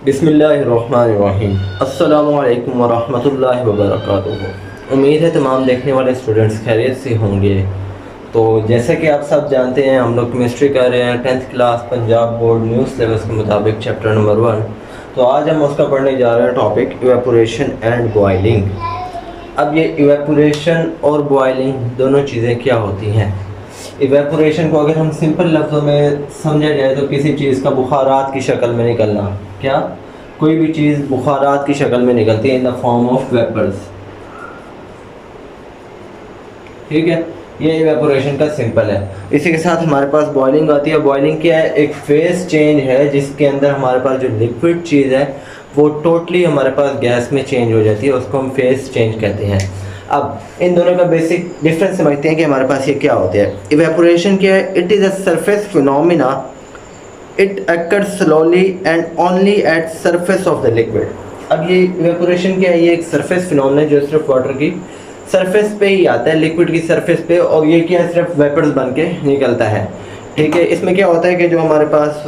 बिस्मिल्लाहिर्रहमानिर्रहीम। अस्सलामु अलैकुम वरहमतुल्लाहि वबरकातुहू। उम्मीद है तमाम देखने वाले स्टूडेंट्स खैरियत से होंगे। तो जैसे कि आप सब जानते हैं, हम लोग केमिस्ट्री कर रहे हैं 10th class Punjab board new syllabus के मुताबिक चैप्टर नंबर 1। तो आज हम उसका पढ़ने जा रहे हैं टॉपिक इवेपोरेशन एंड बॉयलिंग। अब ये इवेपोरेशन और बॉयलिंग दोनों चीज़ें क्या होती हैं? इवेपोरेशन को अगर हम सिंपल लफ्ज़ों में समझा जाए तो किसी चीज़ का बुखारात की शक्ल में निकलना। क्या? कोई भी चीज़ बुखारात की शक्ल में निकलती है in the form of vapours. ठीक है, ये इवेपोरेशन का सिंपल है। इसी के साथ हमारे पास बॉइलिंग आती है। बॉइलिंग क्या है? एक फेस चेंज है जिसके अंदर हमारे पास जो लिक्विड चीज़ है वो टोटली हमारे पास गैस में चेंज हो जाती है, उसको हम फेस चेंज कहते हैं। अब इन दोनों का बेसिक डिफरेंस समझते हैं कि हमारे पास ये क्या होता है। इवेपोरेशन क्या है? It is a surface phenomena, it occurs slowly and only at surface of the liquid. अब ये इवेपोरेशन क्या है? ये एक सरफेस फिनोमिना जो सिर्फ वाटर की सरफेस पे ही आता है, लिक्विड की सरफेस पे, और ये क्या है? सिर्फ वेपर्स बन के निकलता है। ठीक है, इसमें क्या होता है कि जो हमारे पास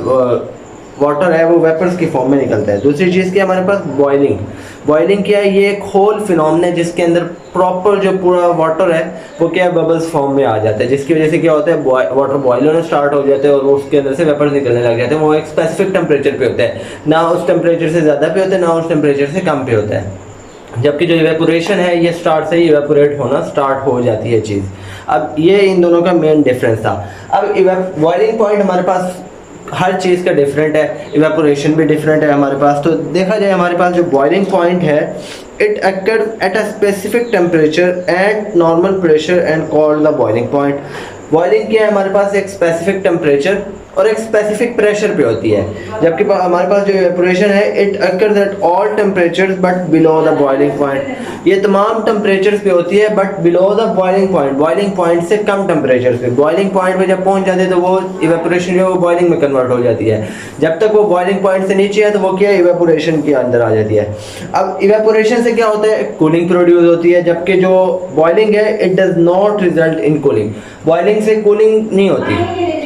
वाटर है वो वेपर्स की फॉर्म में निकलता है। दूसरी चीज़ क्या है हमारे पास? बॉइलिंग। बॉइलिंग क्या है? ये एक होल फिनोमेना है जिसके अंदर प्रॉपर जो पूरा वाटर है वो क्या है? बबल्स फॉर्म में आ जाता है, जिसकी वजह से क्या होता है? वाटर बॉयल होना स्टार्ट हो जाते हैं और वो उसके अंदर से वेपर्स निकलने लग जाते हैं। वो एक स्पेसिफिक टेम्परेचर पे होता है, ना उस टेम्परेचर से ज़्यादा पे होता है ना उस टेम्परेचर से कम पे होता है। जबकि जो इवेपोरेशन है ये स्टार्ट से ही इवेपोरेट होना स्टार्ट हो जाती है चीज़। अब ये इन दोनों का मेन डिफरेंस था। अब बॉइलिंग पॉइंट हमारे पास हर चीज़ का डिफरेंट है, इवेपोरेशन भी डिफरेंट है हमारे पास। तो देखा जाए हमारे पास जो बॉइलिंग पॉइंट है, it occurs at a specific temperature and normal pressure and called the boiling point. Boiling क्या है? हमारे पास एक स्पेसिफिक टेम्परेचर और एक स्पेसिफिक प्रेशर पे होती है, जबकि हमारे पास जो इवेपोरेशन है it occurs at all temperatures but below the boiling point. ये तमाम टेम्परेचर्स पे होती है but below the boiling point, boiling point से कम टेम्परेचर पे। बॉइलिंग पॉइंट पे जब पहुंच जाते हैं तो वो इवेपोरेशन जो है वो बॉइलिंग में कन्वर्ट हो जाती है। जब तक वो बॉइलिंग पॉइंट से नीचे है तो वो क्या है? इवेपोरेशन के अंदर आ जाती है। अब इवेपोरेशन से क्या होता है? कूलिंग प्रोड्यूस होती है, जबकि जो बॉइलिंग है it does not result in cooling. Boiling से कूलिंग नहीं होती,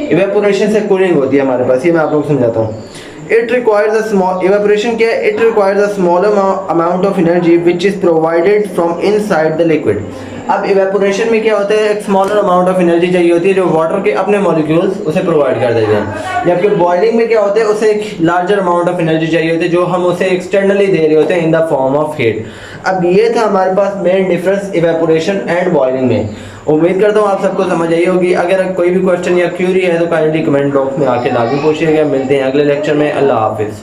इवेपोरेशन से कूलिंग होती है हमारे पास। ये मैं आप लोग समझाता हूँ। It requires a small, evaporation क्या है? It requires a smaller amount of energy which is provided from inside the liquid. अब इवेपोरेशन में क्या होता है? एक स्मॉलर अमाउंट ऑफ एनर्जी चाहिए होती है जो वाटर के अपने मॉलिक्यूल्स उसे प्रोवाइड कर देते हैं, जबकि बॉइलिंग में क्या होता है? उसे एक लार्जर अमाउंट ऑफ एनर्जी चाहिए होती है जो हम उसे एक्सटर्नली दे रहे होते हैं in the form of heat. अब ये था हमारे पास main difference evaporation and boiling में। उम्मीद करता हूँ आप सबको समझ आई होगी। अगर कोई भी क्वेश्चन या क्यूरी है तो काइंडली कमेंट बॉक्स में आके लाजमी पूछिएगा। मिलते हैं अगले लेक्चर में। अल्लाह हाफिज़।